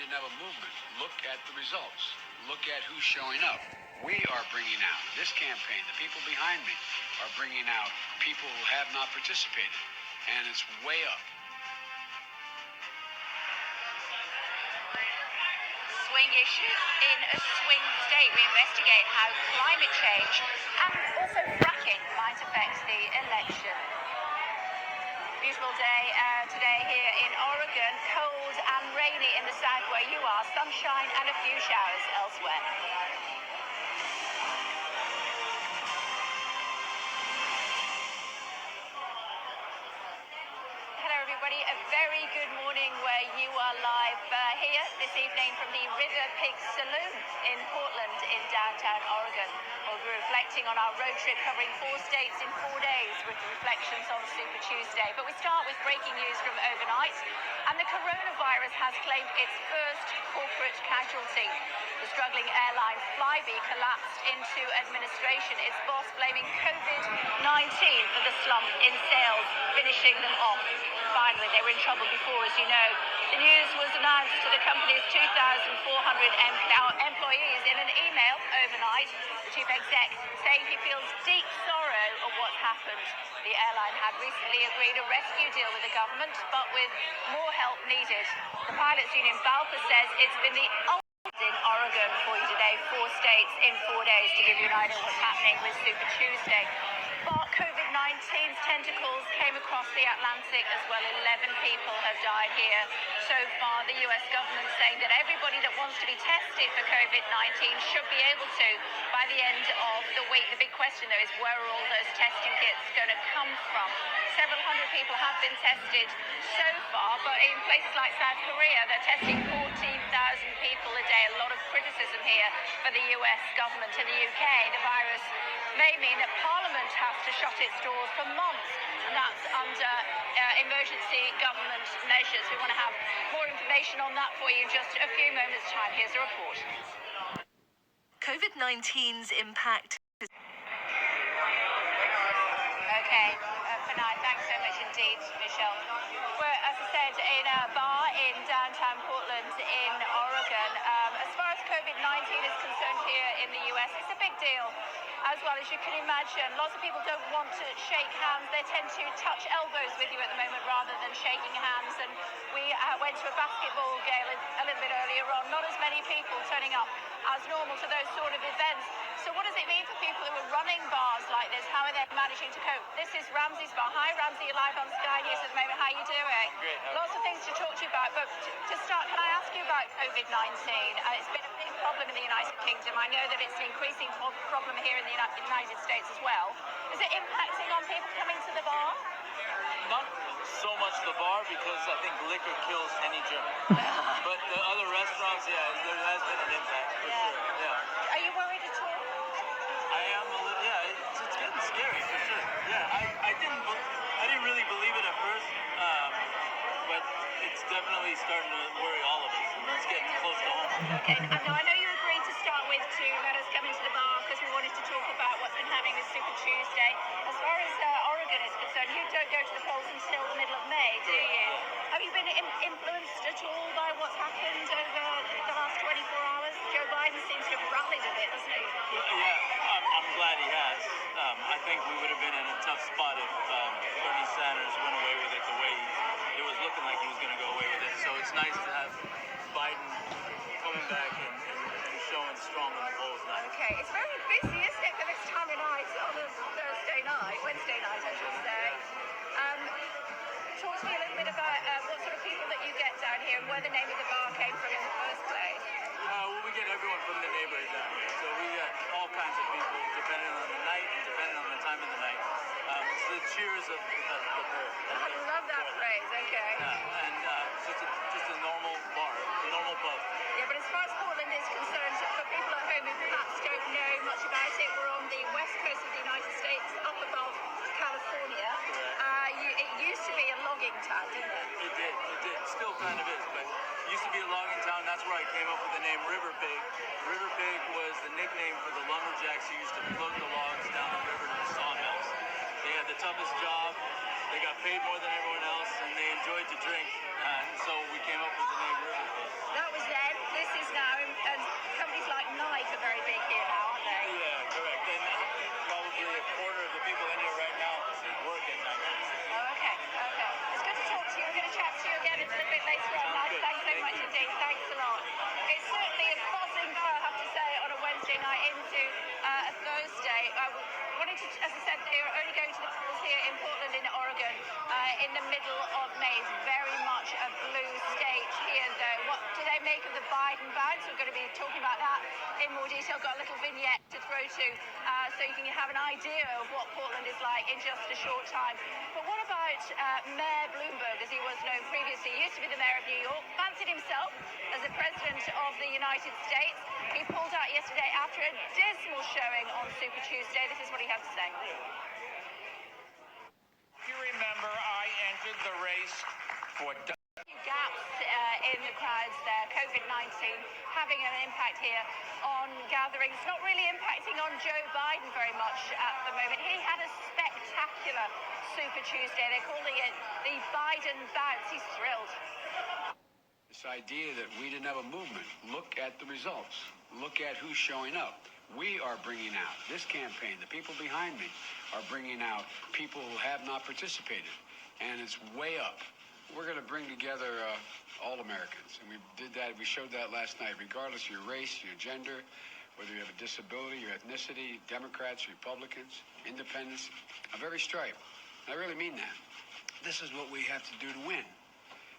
didn't have a movement. Look at the results. Look at who's showing up. We are bringing out, this campaign, the people behind me are bringing out people who have not participated. And it's way up. Swing issues in a swing state. We investigate how climate change and also fracking might affect the election. Beautiful day today here in Oregon. Cold and rainy in the south where you are. Sunshine and a few showers elsewhere. Hello everybody, a very good morning where you are live here this evening from the River Pig Saloon in Portland in downtown Oregon. We'll be reflecting on our road trip covering 4 states in 4 days with reflections on Super Tuesday. But we start with breaking news from overnight, and the coronavirus has claimed its first corporate casualty. The struggling airline Flybe collapsed into administration, its boss blaming COVID-19 for the slump in sales, finishing them off. Finally, they were in trouble before, as you know. The news was announced to the company's 2,400 employees in an email overnight. The chief exec saying he feels deep sorrow of what's happened. The airline had recently agreed a rescue deal with the government, but with more help needed. The pilots union BALPA says it's been the in Oregon for you today, 4 states in 4 days, to give you an idea of what's happening with Super Tuesday. But COVID-19's tentacles came across the Atlantic as well. 11 people have died here so far. The US government saying that everybody that wants to be tested for COVID-19 should be able to by the end of the week. The big question, though, is where are all those testing kits going to come from? Several hundred people have been tested so far, but in places like South Korea, they're testing 14,000 people a day. A lot of criticism here for the US government. In the UK, the virus may mean that Parliament has to shut its doors for months, and that's under emergency government measures. We want to have more information on that for you in just a few moments' time. Here's a report. COVID-19's impact. Okay, for now, thanks so much indeed, Michelle. We're, as I said, in a bar in downtown Portland in Oregon. As far as COVID-19 is concerned here in the US, it's a big deal. As well as you can imagine, lots of people don't want to shake hands. They tend to touch elbows with you at the moment rather than shaking hands. And we went to a basketball game a little bit earlier on. Not as many people turning up as normal to those sort of events. So what does it mean for people who are running bars like this? How are they managing to cope? This is Ramsey's bar. Hi, Ramsey, you're live on Sky News at the moment. How are you doing? Great. Lots of things to talk to you about. But to start, can I ask you about COVID-19? It's been a big problem in the United Kingdom. I know that it's an increasing problem here in the United States as well. Is it impacting on people coming to the bar? Not so much the bar, because I think liquor kills any germ. But the other restaurants, yeah, there has been an impact for sure. Yeah. Are you worried at all? I am a little. Yeah, it's getting scary for sure. Yeah, I didn't really believe it at first, but it's definitely starting to worry all of us. It's getting close to home. Okay, now I know you agreed to start with to let us come into the bar because we wanted to talk about what's been happening with Super Tuesday. As far as Oregon is concerned, you don't go to the polls until the middle of May, do you? Have you been influenced at all by what's happened over the last 24 hours? Joe Biden seems to have rallied a bit, doesn't he? Yeah, I'm glad he has. I think we would have been in a tough spot if Bernie Sanders went away with it the way it was looking like he was going to go away with it. So it's nice to have Biden coming back and showing strong in the polls now. Okay, it's very busy, isn't it, for this time of night on a Wednesday night, I should say. Talk to me a little bit about what sort of people that you get down here and where the name of the bar came from in the first place. Well, we get everyone from the neighborhood down here. So we get all kinds of people, depending on the night and depending on the time of the night. It's the cheers of the poll. I love that phrase, okay. Yeah, and just a normal bar, a normal pub. Yeah, but as far as Portland is concerned, for people at home who perhaps don't know much about it, we're on the west coast of the United States, up above California. It used to be a logging town, didn't it? It did. Still kind of is, but it used to be a logging town. That's where I came up with the name River Pig. River Pig was the nickname for the lumberjacks who used to float the logs down the river to the sawmills. They had the toughest job. They got paid more than everyone else, and they enjoyed to drink. So we came up with the name River Pig. That was their Thanks a lot. It's certainly a buzzing car, I have to say, on a Wednesday night into a Thursday. I wanted to, as I said, they're only going to the polls here in Portland, in Oregon, in the middle of May. It's very much a blue state here, though. What do they make of the Biden bounce? We're going to be talking about that in more detail. Got a little vignette to throw to, so you can have an idea of what Portland is like in just a short time. But what about Mayor Bloomberg, as he was known previously? He used to be the mayor of New York, fancied himself as the president of the United States. He pulled out yesterday after a dismal showing on Super Tuesday. This is what he had to say. You remember I entered the race for Gaps in the crowds there. COVID-19 having an impact here on gatherings. Not really impacting on Joe Biden very much at the moment. He had a spectacular Super Tuesday. They're calling it the Biden bounce. He's thrilled. This idea that we didn't have a movement. Look at the results. Look at who's showing up. We are bringing out, this campaign, the people behind me are bringing out people who have not participated. And it's way up. We're going to bring together all Americans. And we did that. We showed that last night, regardless of your race, your gender, whether you have a disability, your ethnicity, Democrats, Republicans, independents, of every stripe. And I really mean that. This is what we have to do to win.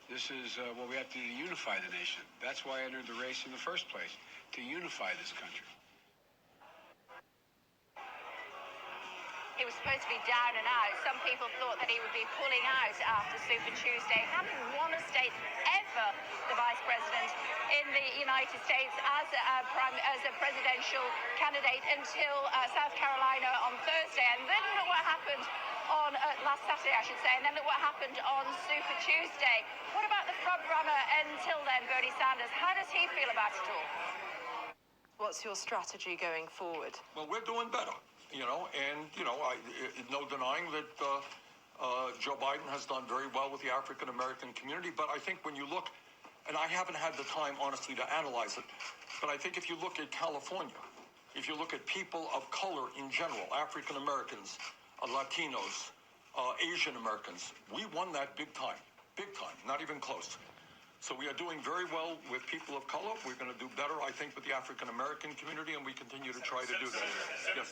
This is what we have to do to unify the nation. That's why I entered the race in the first place, to unify this country. He was supposed to be down and out. Some people thought that he would be pulling out after Super Tuesday. Hadn't won a state ever, the vice president in the United States as a presidential candidate until South Carolina on Thursday. And then look what happened on last Saturday, I should say. And then look what happened on Super Tuesday. What about the front runner until then, Bernie Sanders? How does he feel about it all? What's your strategy going forward? Well, we're doing better, no denying that Joe Biden has done very well with the African American community. But I think when you look, and I haven't had the time, honestly, to analyze it, but I think if you look at California, if you look at people of color in general, African Americans, Latinos, Asian Americans, we won that big time, not even close. So we are doing very well with people of color. We're going to do better, I think, with the African American community, and we continue to try to do that. Yes.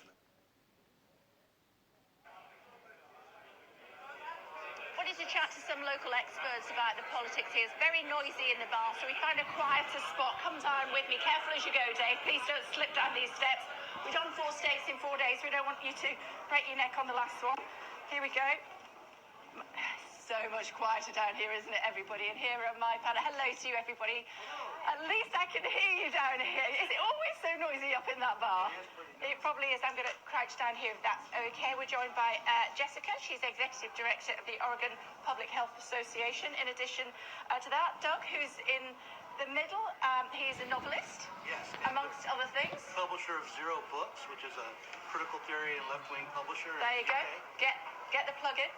Wanted to chat to some local experts about the politics here. It's very noisy in the bar, so we found a quieter spot. Come down with me. Careful as you go, Dave. Please don't slip down these steps. We've done 4 states in 4 days. We don't want you to break your neck on the last one. Here we go. So much quieter down here, isn't it, everybody? And here are my panel. Hello to you, everybody. At least I can hear you down here. Is it always so noisy up in that bar? It probably is. I'm going to crouch down here if that's okay. We're joined by Jessica. She's Executive Director of the Oregon Public Health Association. In addition to that, Doug, who's in the middle. He's a novelist, yes, amongst other things. Publisher of Zero Books, which is a critical theory and left-wing publisher. There you go. Get the plug in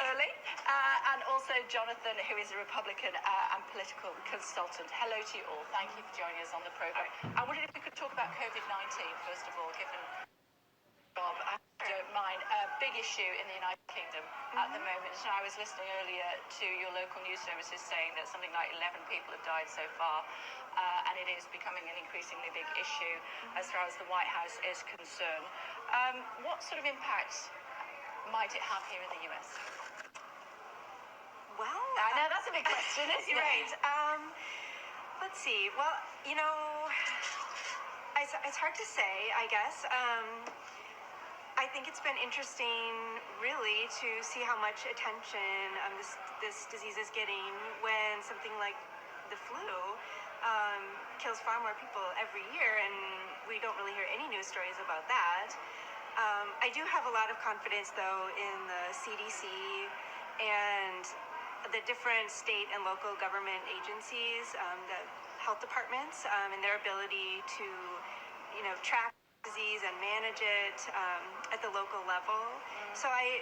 early. And also Jonathan, who is a Republican and political consultant. Hello to you all. Thank you for joining us on the program. I wondered if we could talk about COVID-19, first of all, given Bob, I don't mind, a big issue in the United Kingdom at the moment. And I was listening earlier to your local news services saying that something like 11 people have died so far. And it is becoming an increasingly big issue as far as the White House is concerned. What sort of impact might it have here in the US? Well, I know that's a big question, isn't it? Right. Let's see. Well, it's hard to say, I guess. I think it's been interesting, really, to see how much attention this disease is getting when something like the flu kills far more people every year, and we don't really hear any news stories about that. I do have a lot of confidence, though, in the CDC and the different state and local government agencies, the health departments, and their ability to, track disease and manage it at the local level. So I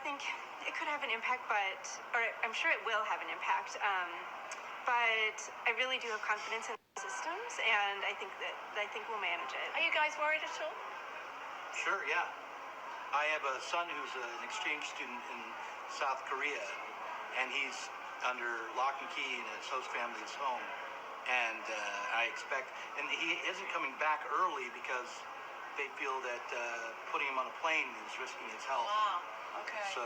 think it could have an impact, or I'm sure it will have an impact. But I really do have confidence in the systems, and I think we'll manage it. Are you guys worried at all? Sure, yeah. I have a son who's an exchange student in South Korea, and he's under lock and key in his host family's home. And I expect, and he isn't coming back early because they feel that putting him on a plane is risking his health. Wow. Okay. So,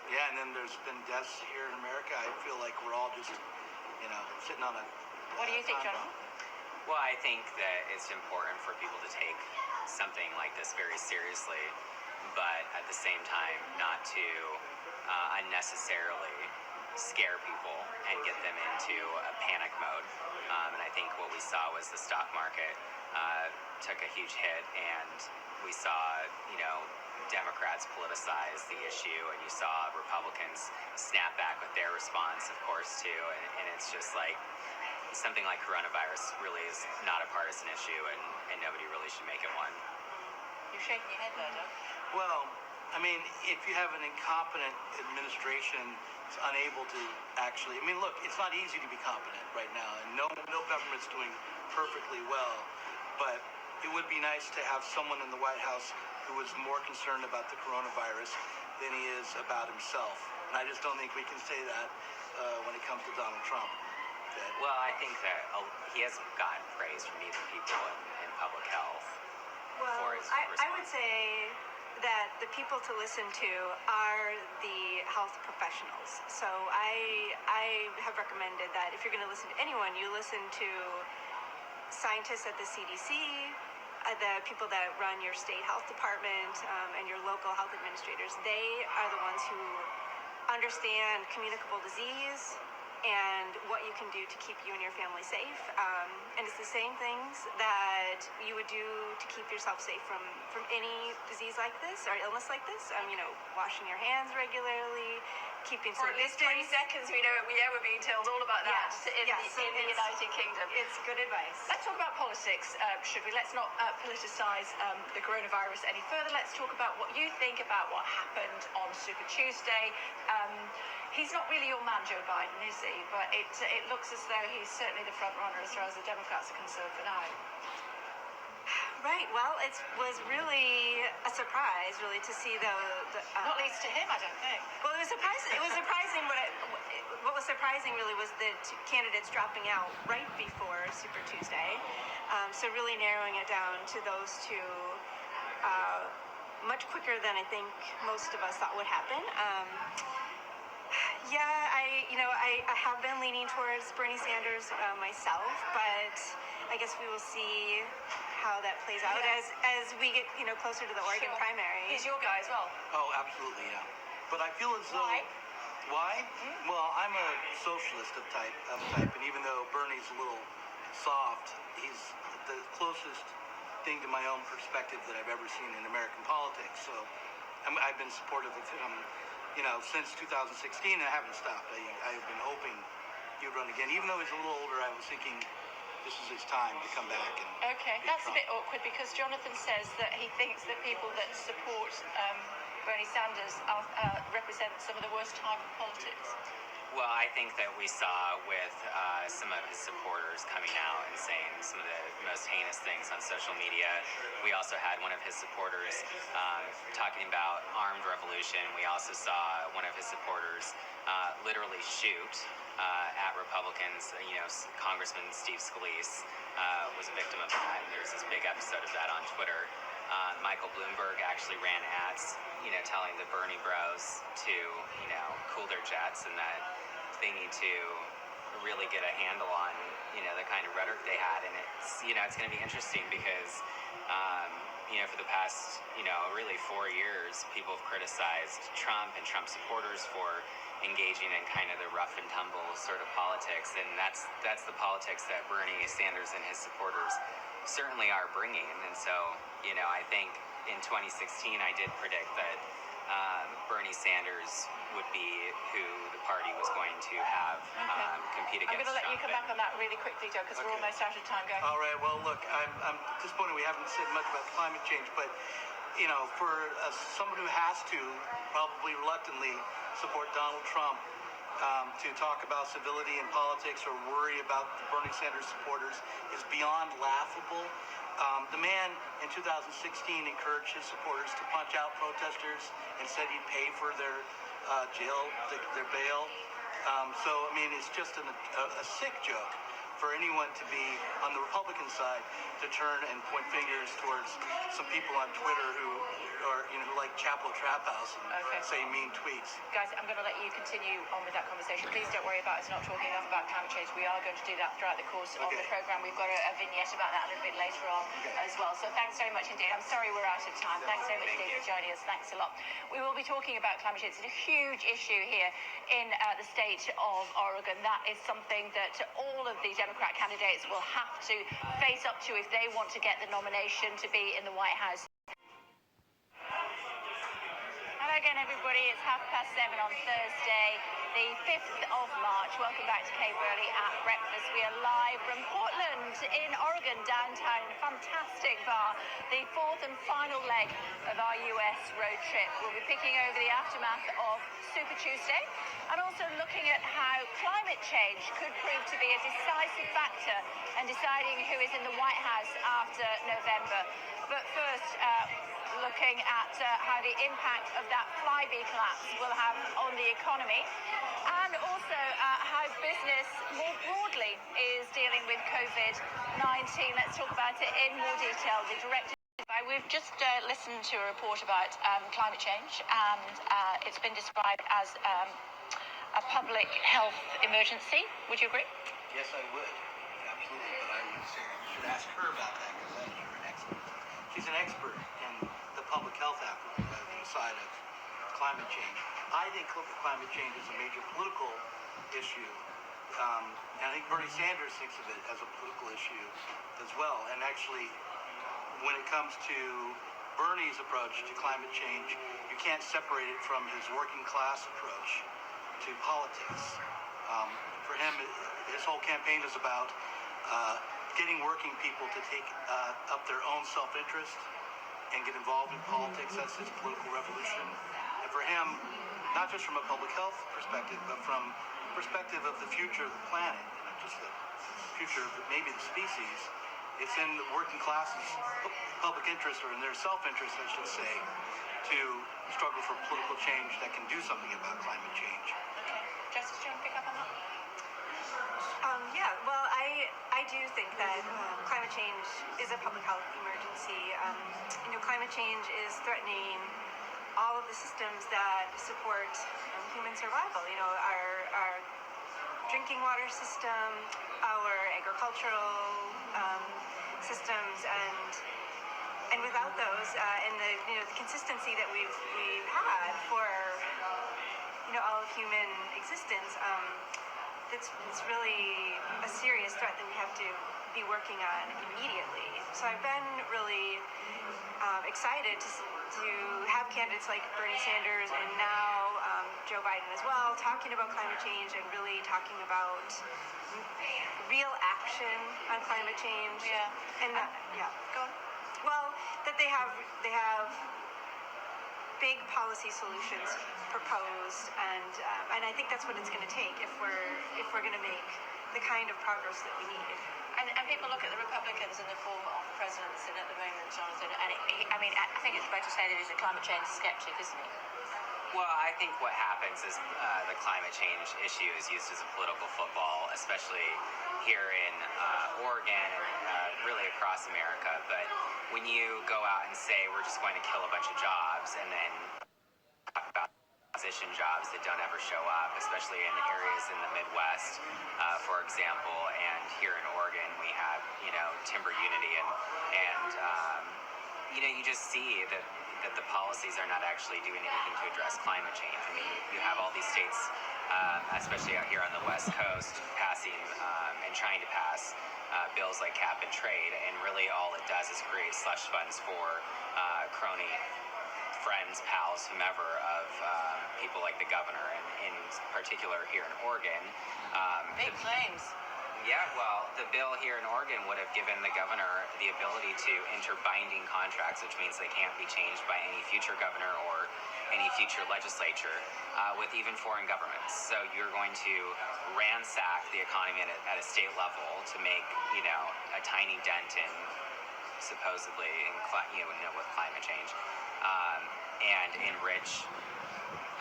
yeah, and then there's been deaths here in America. I feel like we're all just, sitting on a. What do you think, time Jonathan? bomb. Well, I think that it's important for people to take something like this very seriously, but at the same time, not to unnecessarily scare people and get them into a panic mode. And I think what we saw was the stock market took a huge hit, and we saw, Democrats politicize the issue, and you saw Republicans snap back with their response, of course, too. And it's just like something like coronavirus really is not a partisan issue, and nobody really should make it one. You're shaking your head there, Doug. Well, I mean, if you have an incompetent administration that's unable to actually, look, it's not easy to be competent right now, and no government's doing perfectly well, but it would be nice to have someone in the White House who is more concerned about the coronavirus than he is about himself. And I just don't think we can say that when it comes to Donald Trump. Well, I think that he has gotten praise from even people in public health for his response. I would say that the people to listen to are the health professionals. So I have recommended that if you're going to listen to anyone, you listen to scientists at the CDC, the people that run your state health department, and your local health administrators. They are the ones who understand communicable disease and what you can do to keep you and your family safe. And it's the same things that you would do to keep yourself safe from any disease like this or illness like this. Washing your hands regularly, keeping For some at least 20 distance. seconds, we were being told all about that in the United Kingdom. It's good advice. Let's talk about politics, should we? Let's not politicize the coronavirus any further. Let's talk about what you think about what happened on Super Tuesday. He's not really your man, Joe Biden, is he? But it looks as though he's certainly the front runner as far as the Democrats are concerned for now. Right. Well, it was really a surprise, really, to see the Not least to him, I don't think. Well, it was surprising. It was surprising. What was surprising really was the two candidates dropping out right before Super Tuesday. So really narrowing it down to those two, much quicker than I think most of us thought would happen. I have been leaning towards Bernie Sanders myself, but I guess we will see how that plays out as we get closer to the Oregon primary. He's your guy as well. Oh, absolutely, yeah. But I feel as though. Why? Well, I'm a socialist of type, and even though Bernie's a little soft, he's the closest thing to my own perspective that I've ever seen in American politics. So I've been supportive of him, since 2016, and I haven't stopped. I've been hoping he would run again. Even though he's a little older, I was thinking this is his time to come back. Okay, that's a bit awkward because Jonathan says that he thinks that people that support Bernie Sanders represent some of the worst time in politics. Well, I think that we saw with some of his supporters coming out and saying some of the most heinous things on social media. We also had one of his supporters talking about armed revolution. We also saw one of his supporters literally shoot at Republicans. Congressman Steve Scalise was a victim of that. There's this big episode of that on Twitter. Michael Bloomberg actually ran ads, telling the Bernie bros to, cool their jets and that they need to really get a handle on, the kind of rhetoric they had. And it's going to be interesting because, for the past, really 4 years, people have criticized Trump and Trump supporters for engaging in kind of the rough and tumble sort of politics. And that's the politics that Bernie Sanders and his supporters certainly are bringing. And so, I think in 2016, I did predict that Bernie Sanders would be who the party was going to have compete against. I'm going to let you come back on that really quickly, Joe, because we're almost out of time. Go. All right. Well, look, I'm disappointed we haven't said much about climate change, but for someone who has to probably reluctantly support Donald Trump to talk about civility in politics or worry about the Bernie Sanders supporters is beyond laughable. The man in 2016 encouraged his supporters to punch out protesters and said he'd pay for their bail. So, I mean, it's just a sick joke for anyone to be on the Republican side to turn and point fingers towards some people on Twitter who are, who like Chapel Trap House and say mean tweets. Guys, I'm going to let you continue on with that conversation. Please don't worry about us not talking enough about climate change. We are going to do that throughout the course of the programme. We've got a vignette about that a little bit later on as well. So thanks very much indeed. I'm sorry we're out of time. Thanks so much indeed for joining us. Thanks a lot. We will be talking about climate change. It's a huge issue here in the state of Oregon. That is something that all of the Democrat candidates will have to face up to if they want to get the nomination to be in the White House. Hello again, everybody. It's 7:30 on Thursday, the 5th of March. Welcome back to Kay Burly at Breakfast. We are live from Portland in Oregon, downtown. Fantastic bar. The fourth and final leg of our US road trip. We'll be picking over the aftermath of Super Tuesday and also looking at how climate change could prove to be a decisive factor in deciding who is in the White House after November. But first, looking at how the impact of that Flybe collapse will have on the economy, and also how business more broadly is dealing with COVID-19. Let's talk about it in more detail. The director. We've just listened to a report about climate change, and it's been described as a public health emergency. Would you agree? Yes, I would. Absolutely. But I would say you should ask her about that because I think you're an expert. She's an expert in the public health side of climate change. I think climate change is a major political issue. And I think Bernie Sanders thinks of it as a political issue as well. And actually, when it comes to Bernie's approach to climate change, you can't separate it from his working class approach to politics. For him, his whole campaign is about getting working people to take up their own self-interest and get involved in politics. That's his political revolution. And for him, not just from a public health perspective, but from the perspective of the future of the planet, not just the future of maybe the species, it's in the working classes' public interest, or in their self-interest, I should say, to struggle for political change that can do something about climate change. Okay. Justice, do you want to pick up on that? Yeah, well, I do think that climate change is a public health emergency. Climate change is threatening all of the systems that support human survival. Our drinking water system, our agricultural systems, and without those, and the consistency that we've had for all of human existence. It's really a serious threat that we have to be working on immediately. So I've been really excited to have candidates like Bernie Sanders and now Joe Biden as well talking about climate change and really talking about real action on climate change. Yeah. And Go on. well, that they have big policy solutions proposed, and I think that's what it's going to take if we're going to make the kind of progress that we need. And people look at the Republicans in the form of the president at the moment, Jonathan, and I think it's fair to say that he's a climate change skeptic, isn't he? Well, I think what happens is the climate change issue is used as a political football, especially here in Oregon and really across America. But when you go out and say we're just going to kill a bunch of jobs and then talk about position jobs that don't ever show up, especially in areas in the Midwest, for example, and here in Oregon we have timber unity and you just see that the policies are not actually doing anything to address climate change. I mean, you have all these states, especially out here on the West Coast, passing and trying to pass bills like cap and trade, and really all it does is create slush funds for crony friends, pals, whomever of people like the governor, and in particular here in Oregon. Big claims. Yeah, well, the bill here in Oregon would have given the governor the ability to enter binding contracts, which means they can't be changed by any future governor or any future legislature, with even foreign governments. So you're going to ransack the economy at a state level to make, a tiny dent in supposedly with climate change, and enrich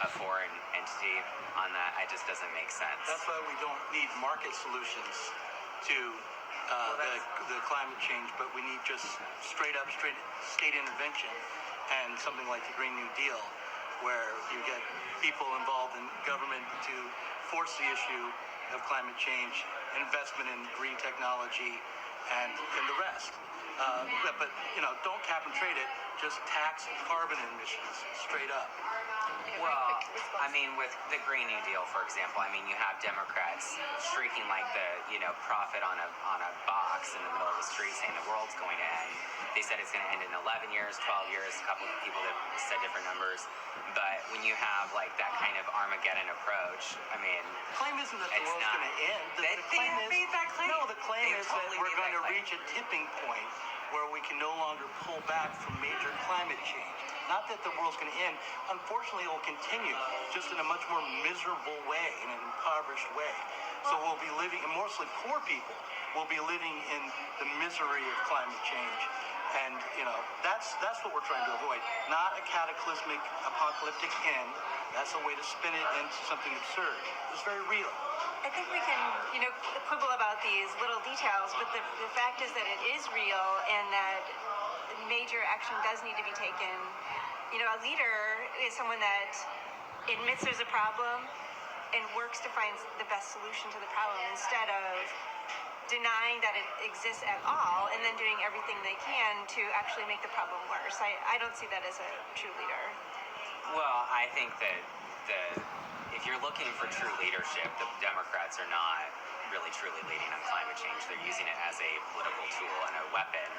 a foreign and entity on that. It just doesn't make sense. That's why we don't need market solutions to the climate change, but we need just straight state intervention and something like the Green New Deal, where you get people involved in government to force the issue of climate change, investment in green technology, and the rest. But don't cap and trade it. Just tax carbon emissions straight up. Well, I mean, with the Green New Deal, for example, I mean, you have Democrats shrieking like the, prophet on a box in the middle of the street saying the world's going to end. They said it's going to end in 11 years, 12 years, a couple of people that said different numbers. But when you have, like, that kind of Armageddon approach, I mean, The claim isn't that the it's world's not. going to end. They have made that claim. No, the claim They is totally that we're made going to that claim. reach a tipping point where we can no longer pull back from major climate change. Not that the world's going to end. Unfortunately, it will continue, just in a much more miserable way, in an impoverished way. So we'll be living, and mostly poor people, will be living in the misery of climate change. And, that's what we're trying to avoid. Not a cataclysmic, apocalyptic end. That's a way to spin it into something absurd. It's very real. I think we can, quibble about these little details, but the fact is that it is real and that major action does need to be taken. A leader is someone that admits there's a problem and works to find the best solution to the problem instead of denying that it exists at all and then doing everything they can to actually make the problem worse. I don't see that as a true leader. Well, I think that if you're looking for true leadership, the Democrats are not really truly leading on climate change. They're using it as a political tool and a weapon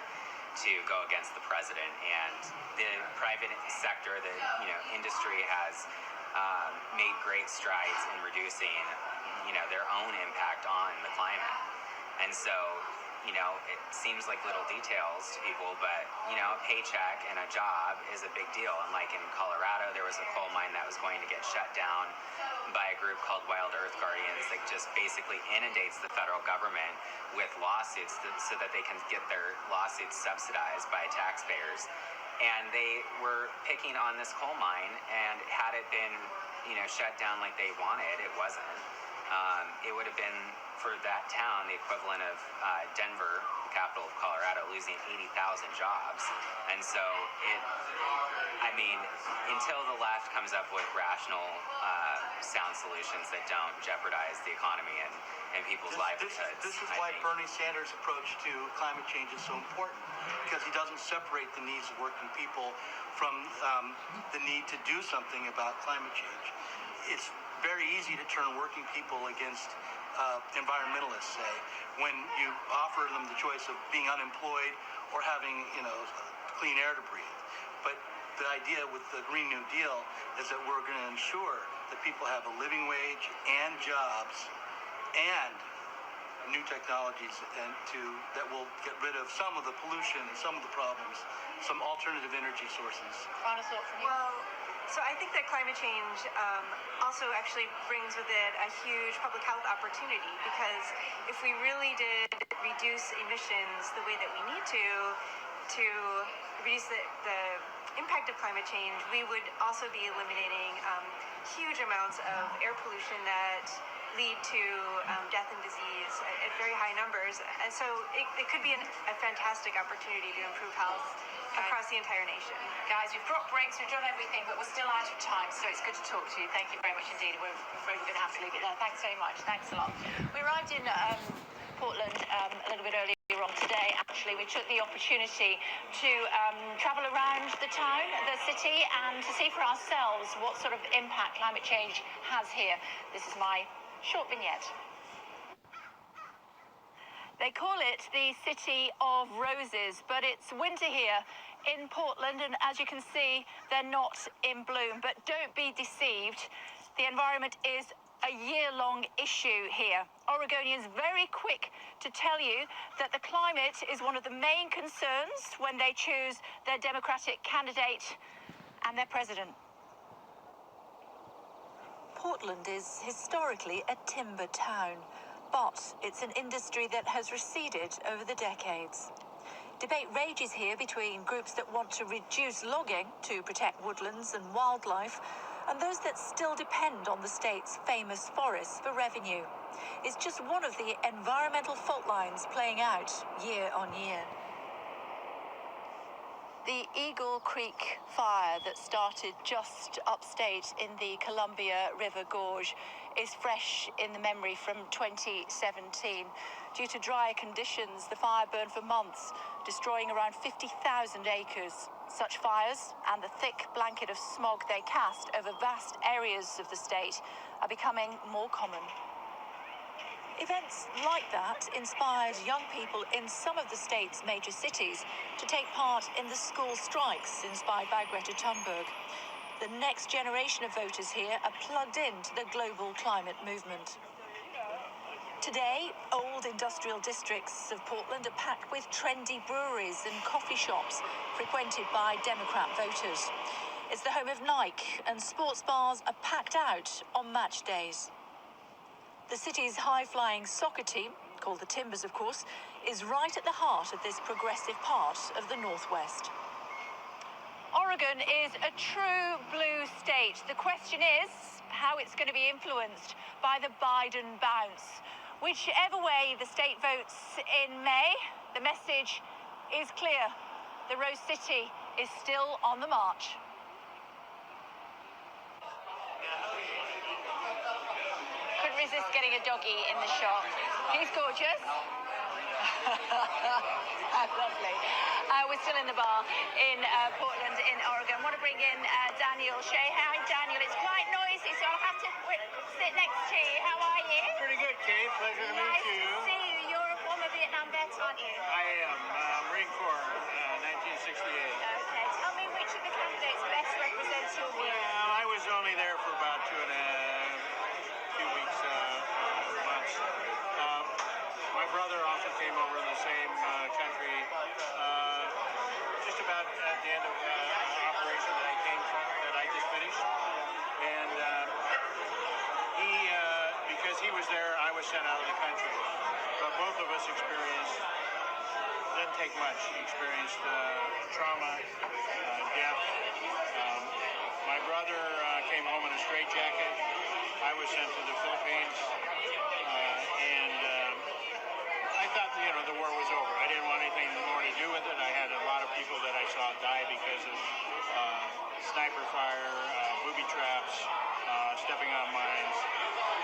to go against the president. And the private sector, the industry has made great strides in reducing, their own impact on the climate. And so, it seems like little details to people, but, a paycheck and a job is a big deal. And like in Colorado, there was a coal mine that was going to get shut down by a group called Wild Earth Guardians that just basically inundates the federal government with lawsuits so that they can get their lawsuits subsidized by taxpayers. And they were picking on this coal mine, and had it been, shut down like they wanted, it wasn't. It would have been, for that town, the equivalent of Denver, the capital of Colorado, losing 80,000 jobs. And so until the left comes up with rational, sound solutions that don't jeopardize the economy and people's livelihoods. This is why Bernie Sanders' approach to climate change is so important, because he doesn't separate the needs of working people from the need to do something about climate change. It's very easy to turn working people against environmentalists, say, when you offer them the choice of being unemployed or having, clean air to breathe. But the idea with the Green New Deal is that we're going to ensure that people have a living wage and jobs and new technologies that will get rid of some of the pollution and some of the problems, some alternative energy sources. Final thought from you? Well, so I think that climate change also actually brings with it a huge public health opportunity, because if we really did reduce emissions the way that we need to reduce the impact of climate change, we would also be eliminating huge amounts of air pollution that lead to death and disease at very high numbers. And so it could be a fantastic opportunity to improve health across the entire nation. Guys, we've got breaks, we've done everything, but we're still out of time, so it's good to talk to you. Thank you very much indeed. We're afraid we're going to have to leave it there. Thanks very much. Thanks a lot. We arrived in Portland a little bit earlier on today. Actually, we took the opportunity to travel around the town, the city, and to see for ourselves what sort of impact climate change has here. This is my short vignette. They call it the City of Roses, but it's winter here in Portland, and as you can see, they're not in bloom. But don't be deceived. The environment is a year-long issue here. Oregonians very quick to tell you that the climate is one of the main concerns when they choose their Democratic candidate and their president. Portland is historically a timber town, but it's an industry that has receded over the decades. Debate rages here between groups that want to reduce logging to protect woodlands and wildlife, and those that still depend on the state's famous forests for revenue. It's just one of the environmental fault lines playing out year on year. The Eagle Creek fire that started just upstate in the Columbia River Gorge is fresh in the memory from 2017. Due to dry conditions, the fire burned for months, destroying around 50,000 acres. Such fires and the thick blanket of smog they cast over vast areas of the state are becoming more common. Events like that inspired young people in some of the state's major cities to take part in the school strikes inspired by Greta Thunberg. The next generation of voters here are plugged into the global climate movement. Today, old industrial districts of Portland are packed with trendy breweries and coffee shops frequented by Democrat voters. It's the home of Nike, and sports bars are packed out on match days. The city's high-flying soccer team, called the Timbers of course, is right at the heart of this progressive part of the Northwest. Oregon is a true blue state. The question is how it's going to be influenced by the Biden bounce. Whichever way the state votes in May, the message is clear. The Rose City is still on the march. Couldn't resist getting a doggy in the shop. He's gorgeous. Lovely. We're still in the bar in Portland, in Oregon. I want to bring in Daniel Shea. Hi, Daniel. It's quite noisy, so I'll have to sit next to you. How are you? Pretty good, Kate. Pleasure to meet Nice you. to see you. You're a former Vietnam vet, aren't you? I am. Marine Corps, 1968. Okay. Tell me which of the candidates best represents your views. Well, I was only there for about 2.5 weeks, months. My brother also came over in the same country just about at the end of the operation that I came from, that I just finished. And because he was there, I was sent out of the country. But both of us experienced, didn't take much, experienced trauma, death. My brother came home in a straitjacket. I was sent to the Philippines, and I thought, the war was over. I didn't want anything more to do with it. I had a lot of people that I saw die because of sniper fire, booby traps, stepping on mines,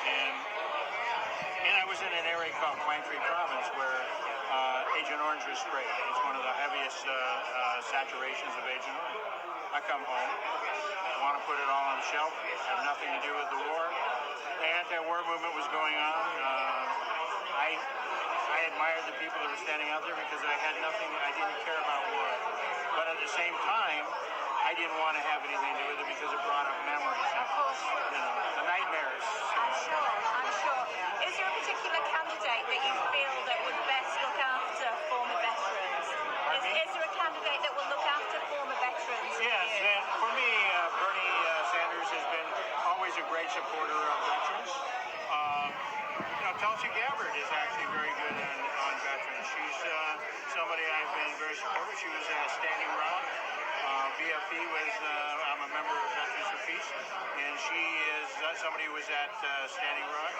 and I was in an area called Pine Tree Province where Agent Orange was sprayed. It's one of the heaviest saturations of Agent Orange. I come home, want to put it all on the shelf, have nothing to do with the war. The anti-war movement was going on. I admired the people that were standing out there because I had nothing, I didn't care about war. But at the same time, I didn't want to have anything to do with it because it brought up memories. Of course. The nightmares. I'm sure. Is there a particular candidate that you feel that would best look after former veterans? Is there a candidate that will look after former veterans? Yes, for me, Bernie Sanders has been always a great supporter of veterans. Tulsi Gabbard is actually very good on veterans. She's somebody I've been very supportive. She was at Standing Rock. BFE was, I'm a member of Veterans for Peace, and she is somebody who was at Standing Rock.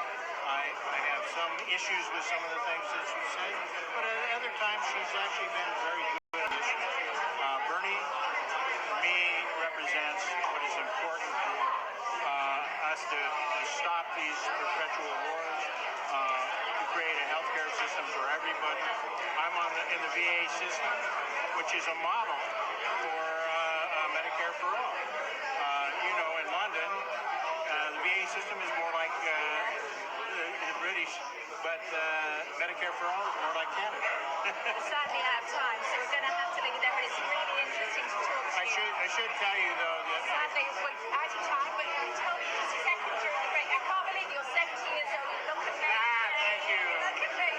I have some issues with some of the things that she said, but at other times she's actually been very good at issues. Bernie, for me, represents what is important for us to stop these perpetual wars, to create a healthcare system for everybody. I'm in the VA system, which is a model for Medicare for all. In London, the VA system is more like the British, but Medicare for all is more like Canada. Sadly out of time, so we're going to have to leave it there, but it's really interesting to talk to you. I should tell you, though, that... Sadly, we're out of time, but can you tell me just a second during the break? I can't believe you're 70 years old. Look at me. Thank you. Look at me.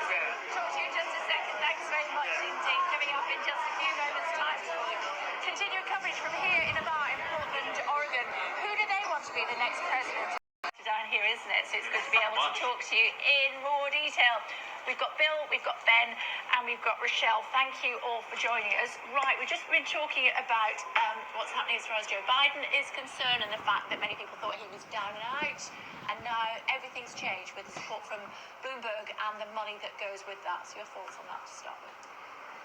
Talk to you in just a second. Thanks very much indeed. Coming up in just a few moments' time. Continuing coverage from here in a bar in Portland, Oregon. Who do they want to be the next president? Down here, isn't it? So it's good to be able to talk to you in more detail. detail. We've got Bill, we've got Ben, and we've got Rochelle. Thank you all for joining us. Right, we've just been talking about what's happening as far as Joe Biden is concerned and the fact that many people thought he was down and out. And now everything's changed with the support from Bloomberg and the money that goes with that. So your thoughts on that to start with?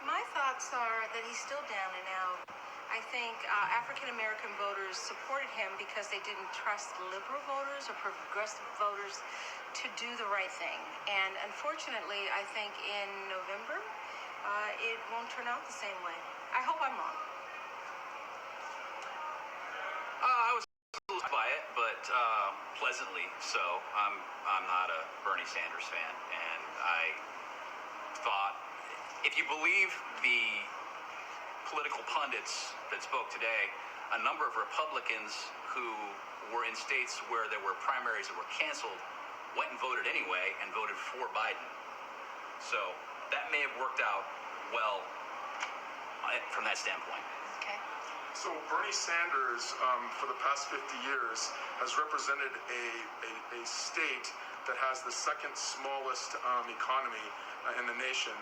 My thoughts are that he's still down and out. I think African-American voters supported him because they didn't trust liberal voters or progressive voters to do the right thing. And unfortunately, I think in November, it won't turn out the same way. I hope I'm wrong. I was pleased by it, but pleasantly so. I'm not a Bernie Sanders fan, and I thought, if you believe the political pundits that spoke today, a number of Republicans who were in states where there were primaries that were canceled went and voted anyway and voted for Biden. So that may have worked out well from that standpoint. Okay. So Bernie Sanders, for the past 50 years, has represented a state that has the second smallest economy in the nation,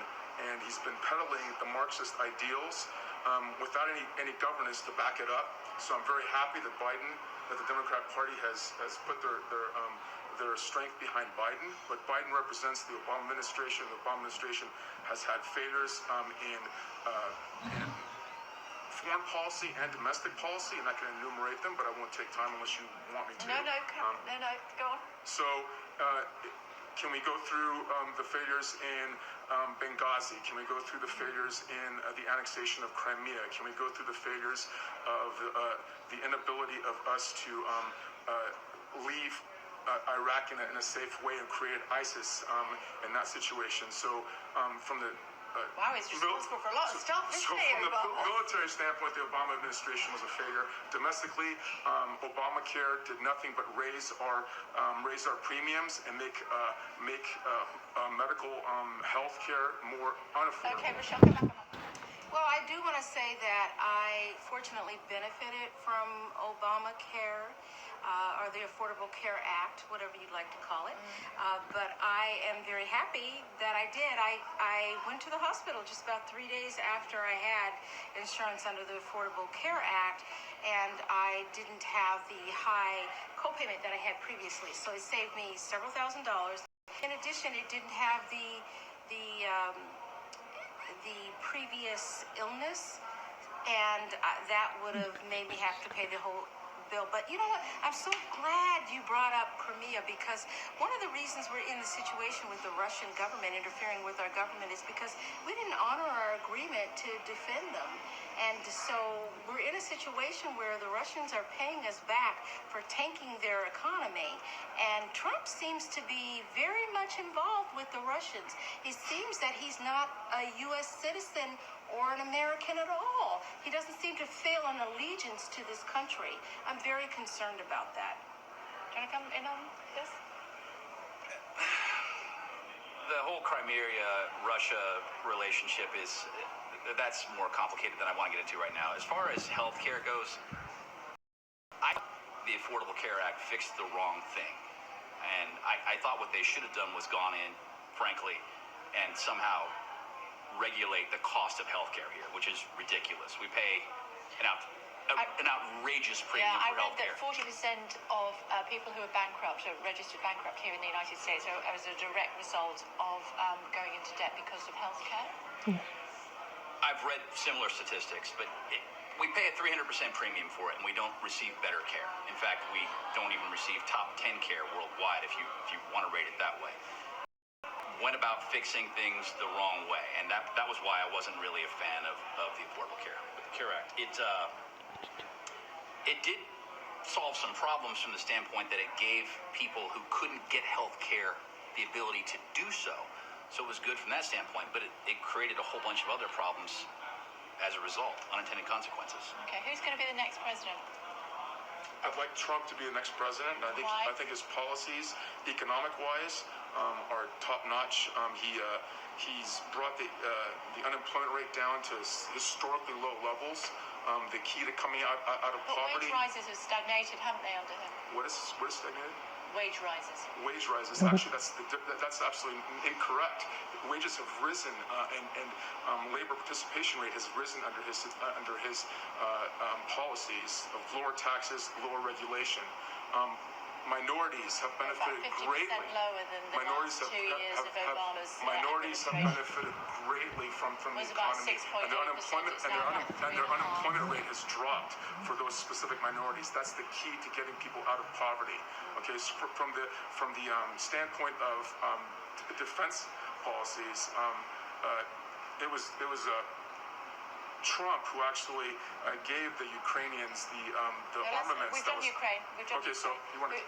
and he's been peddling the Marxist ideals without any governance to back it up. So I'm very happy that the Democrat Party has put their strength behind Biden. But Biden represents the Obama administration. The Obama administration has had failures in foreign policy and domestic policy, and I can enumerate them, but I won't take time unless you want me to. No, go on. So, can we go through the failures in Benghazi? Can we go through the failures in the annexation of Crimea? Can we go through the failures of the inability of us to leave Iraq in a safe way and create ISIS in that situation? So, from the wow, he's responsible for a lot of stuff, isn't he? From the military standpoint, the Obama administration was a failure. Domestically, Obamacare did nothing but raise our premiums and make medical health care more unaffordable. Okay, Michelle, come back on that. Well, I do want to say that I fortunately benefited from Obamacare. Or the Affordable Care Act, whatever you'd like to call it. But I am very happy that I did. I went to the hospital just about 3 days after I had insurance under the Affordable Care Act, and I didn't have the high copayment that I had previously. So it saved me several $1,000s. In addition, it didn't have the previous illness, and that would have made me have to pay the whole bill. But you know what? I'm so glad you brought up Crimea, because one of the reasons we're in the situation with the Russian government interfering with our government is because we didn't honor our agreement to defend them. And so we're in a situation where the Russians are paying us back for tanking their economy. And Trump seems to be very much involved with the Russians. It seems that he's not a U.S. citizen or an American at all. He doesn't seem to feel an allegiance to this country. I'm very concerned about that. Do you want to come in on this? The whole Crimea-Russia relationship that's more complicated than I want to get into right now. As far as health care goes, the Affordable Care Act fixed the wrong thing. And I thought what they should have done was gone in, frankly, and somehow regulate the cost of health care here, which is ridiculous. We pay an outrageous premium for health care. I read that 40% of people who are bankrupt, are registered bankrupt here in the United States, as a direct result of going into debt because of health care. I've read similar statistics, but we pay a 300% premium for it, and we don't receive better care. In fact, we don't even receive top 10 care worldwide, if you want to rate it that way. Went about fixing things the wrong way, and that was why I wasn't really a fan of the Affordable Care Act. It did solve some problems from the standpoint that it gave people who couldn't get health care the ability to do so. So it was good from that standpoint, but it created a whole bunch of other problems as a result, unintended consequences. Okay, who's going to be the next president? I'd like Trump to be the next president. I think his policies, economic-wise, are top-notch. He's brought the unemployment rate down to historically low levels. The key to coming out of poverty. Wage rises have stagnated, haven't they, under him? What is stagnated? Wage rises. Wage rises. Actually, that's absolutely incorrect. Wages have risen, and labor participation rate has risen under his policies of lower taxes, lower regulation. Minorities have benefited greatly. Lower than the Minorities last 2 years of Obama's minorities have benefited greatly from the economy, and their unemployment rate has dropped for those specific minorities. That's the key to getting people out of poverty. Okay, so from the standpoint of defense policies, it was Trump who actually gave the Ukrainians the armaments. We've done Ukraine. Okay, so you want to...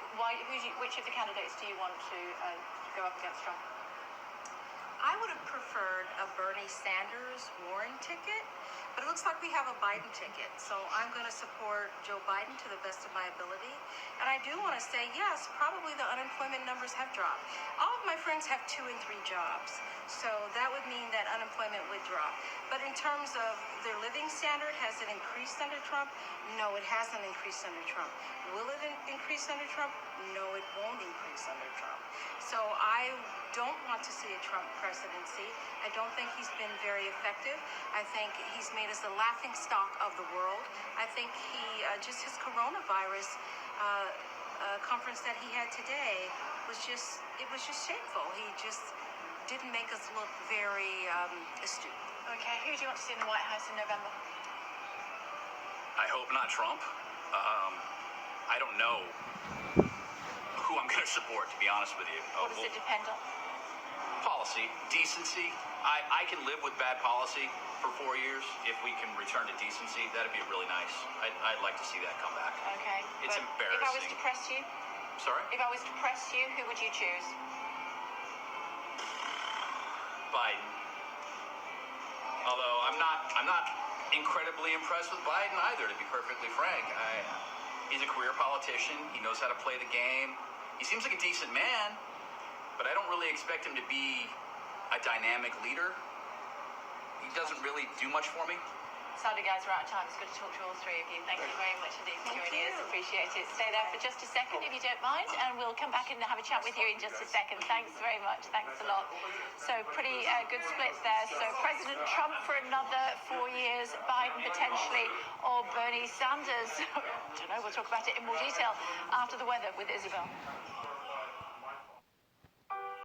Which of the candidates do you want to go up against Trump? I would have preferred a Bernie Sanders Warren ticket, but it looks like we have a Biden ticket. So I'm going to support Joe Biden to the best of my ability. And I do want to say, yes, probably the unemployment numbers have dropped. All of my friends have 2 and 3 jobs. So that would mean that unemployment would drop. But in terms of their living standard, has it increased under Trump? No, it hasn't increased under Trump. Will it increase under Trump? No, it won't increase under Trump. So I don't want to see a Trump presidency. I don't think he's been very effective. I think he's made us the laughing stock of the world. I think he, just his coronavirus conference that he had today was just shameful. He just didn't make us look very astute. Okay, who do you want to see in the White House in November? I hope not Trump. I don't know who I'm going to support, to be honest with you. What does it depend on? Policy, decency. I can live with bad policy for 4 years. If we can return to decency, that'd be really nice. I'd like to see that come back. Okay. It's embarrassing. If I was to press you? Sorry? If I was to press you, who would you choose? Biden. Although I'm not incredibly impressed with Biden either, to be perfectly frank. He's a career politician. He knows how to play the game. He seems like a decent man, but I don't really expect him to be a dynamic leader. He doesn't really do much for me. Sorry guys, we're out of time. It's good to talk to all 3 of you. Thank you very much indeed for joining us. Appreciate it. Stay there for just a second if you don't mind, and we'll come back and have a chat with you in just a second. Thanks very much. Thanks a lot. So pretty good split there. So President Trump for another 4 years, Biden potentially, or Bernie Sanders. I don't know. We'll talk about it in more detail after the weather with Isabel.